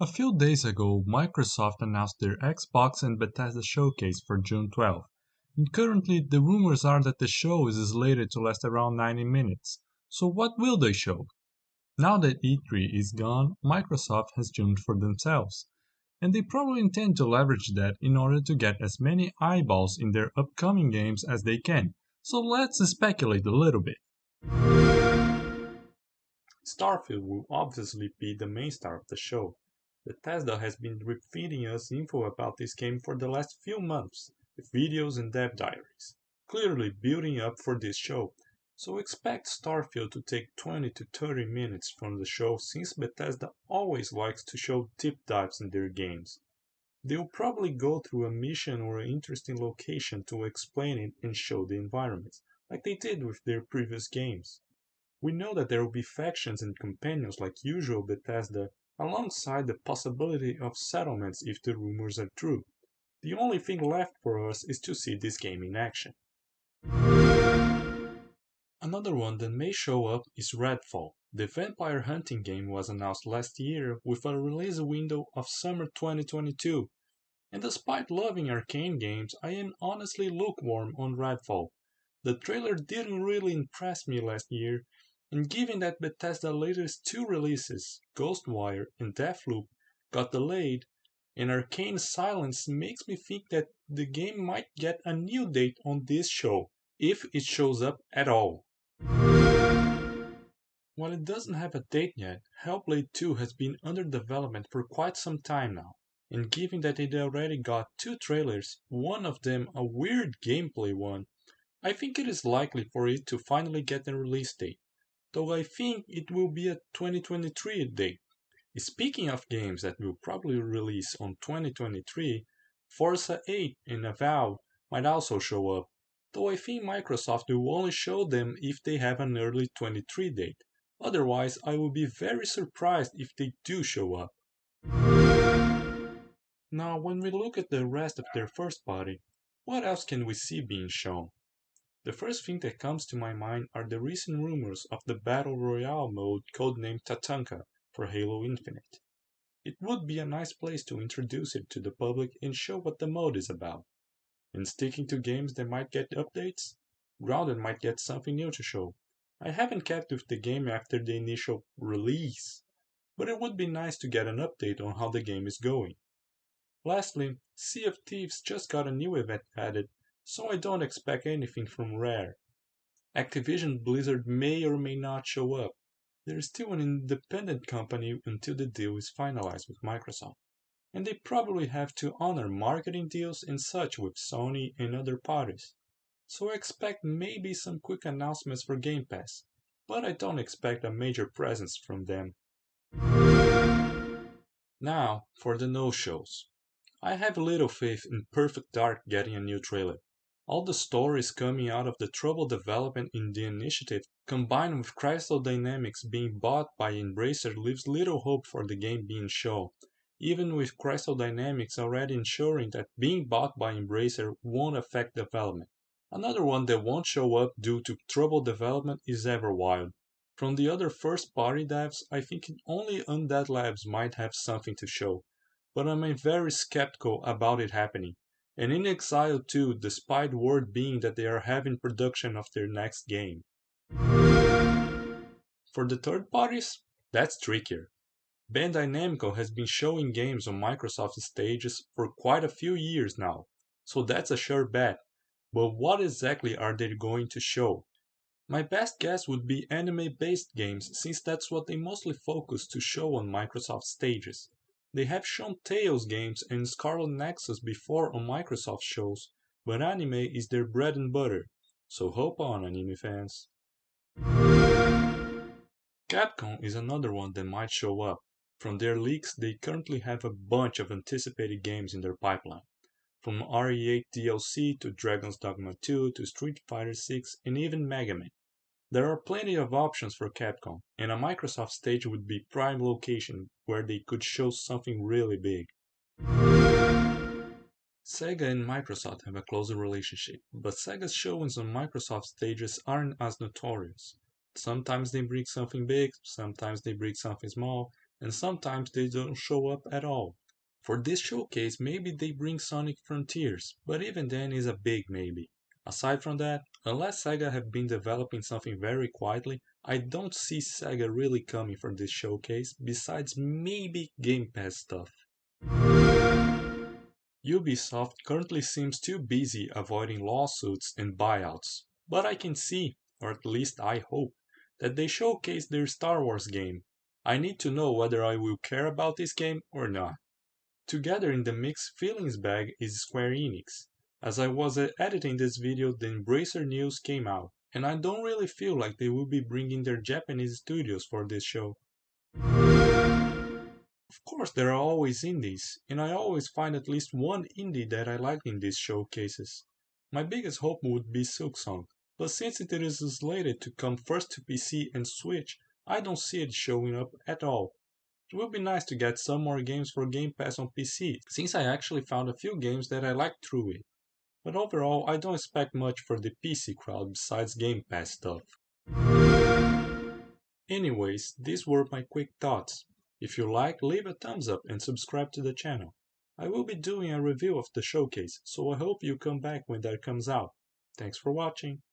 A few days ago, Microsoft announced their Xbox and Bethesda showcase for June 12th, and currently the rumors are that the show is slated to last around 90 minutes. So what will they show? Now that E3 is gone, Microsoft has June for themselves, and they probably intend to leverage that in order to get as many eyeballs in their upcoming games as they can. So let's speculate a little bit. Starfield will obviously be the main star of the show. Bethesda has been feeding us info about this game for the last few months, with videos and dev diaries, clearly building up for this show. So expect Starfield to take 20 to 30 minutes from the show since Bethesda always likes to show deep dives in their games. They'll probably go through a mission or an interesting location to explain it and show the environments, like they did with their previous games. We know that there will be factions and companions like usual Bethesda, alongside the possibility of settlements if the rumors are true. The only thing left for us is to see this game in action. Another one that may show up is Radfall. The vampire hunting game was announced last year with a release window of summer 2022. And despite loving arcane games, I am honestly lukewarm on Radfall. The trailer didn't really impress me last year, and given that Bethesda's latest two releases, Ghostwire and Deathloop, got delayed, and Arcane silence makes me think that the game might get a new date on this show, if it shows up at all. While it doesn't have a date yet, Hellblade II has been under development for quite some time now, and given that it already got two trailers, one of them a weird gameplay one, I think it is likely for it to finally get a release date, though I think it will be a 2023 date. Speaking of games that will probably release on 2023, Forza 8 and Avowed might also show up, though I think Microsoft will only show them if they have an early 23 date. Otherwise, I will be very surprised if they do show up. Now, when we look at the rest of their first party, what else can we see being shown? The first thing that comes to my mind are the recent rumors of the Battle Royale mode codenamed Tatanka for Halo Infinite. It would be a nice place to introduce it to the public and show what the mode is about. And sticking to games that might get updates, Grounded might get something new to show. I haven't kept with the game after the initial release, but it would be nice to get an update on how the game is going. Lastly, Sea of Thieves just got a new event added, so I don't expect anything from Rare. Activision Blizzard may or may not show up. They're still an independent company until the deal is finalized with Microsoft, and they probably have to honor marketing deals and such with Sony and other parties. So I expect maybe some quick announcements for Game Pass, but I don't expect a major presence from them. Now, for the no-shows. I have little faith in Perfect Dark getting a new trailer. All the stories coming out of the troubled development in the initiative, combined with Crystal Dynamics being bought by Embracer, leaves little hope for the game being shown, even with Crystal Dynamics already ensuring that being bought by Embracer won't affect development. Another one that won't show up due to troubled development is Everwild. From the other first-party devs, I think only Undead Labs might have something to show, but I'm very skeptical about it happening. And In Exile 2, despite word being that they are having production of their next game. For the third parties, that's trickier. Bandai Namco has been showing games on Microsoft stages for quite a few years now, so that's a sure bet. But what exactly are they going to show? My best guess would be anime-based games, since that's what they mostly focus to show on Microsoft stages. They have shown Tales games and Scarlet Nexus before on Microsoft shows, but anime is their bread and butter, so hope on, anime fans. Capcom is another one that might show up. From their leaks, they currently have a bunch of anticipated games in their pipeline, from RE8 DLC to Dragon's Dogma 2 to Street Fighter 6 and even Mega Man. There are plenty of options for Capcom, and a Microsoft stage would be prime location where they could show something really big. Sega and Microsoft have a closer relationship, but Sega's showings on Microsoft stages aren't as notorious. Sometimes they bring something big, sometimes they bring something small, and sometimes they don't show up at all. For this showcase, maybe they bring Sonic Frontiers, but even then is a big maybe. Aside from that, unless Sega have been developing something very quietly, I don't see Sega really coming for this showcase, besides maybe Game Pass stuff. Ubisoft currently seems too busy avoiding lawsuits and buyouts, but I can see, or at least I hope, that they showcase their Star Wars game. I need to know whether I will care about this game or not. Together in the mixed feelings bag is Square Enix. As I was editing this video, the Embracer news came out, and I don't really feel like they will be bringing their Japanese studios for this show. Of course, there are always indies, and I always find at least one indie that I like in these showcases. My biggest hope would be Silksong, but since it is slated to come first to PC and Switch, I don't see it showing up at all. It would be nice to get some more games for Game Pass on PC, since I actually found a few games that I liked through it. But overall, I don't expect much for the PC crowd besides Game Pass stuff. Anyways, these were my quick thoughts. If you like, leave a thumbs up and subscribe to the channel. I will be doing a review of the showcase, so I hope you come back when that comes out. Thanks for watching.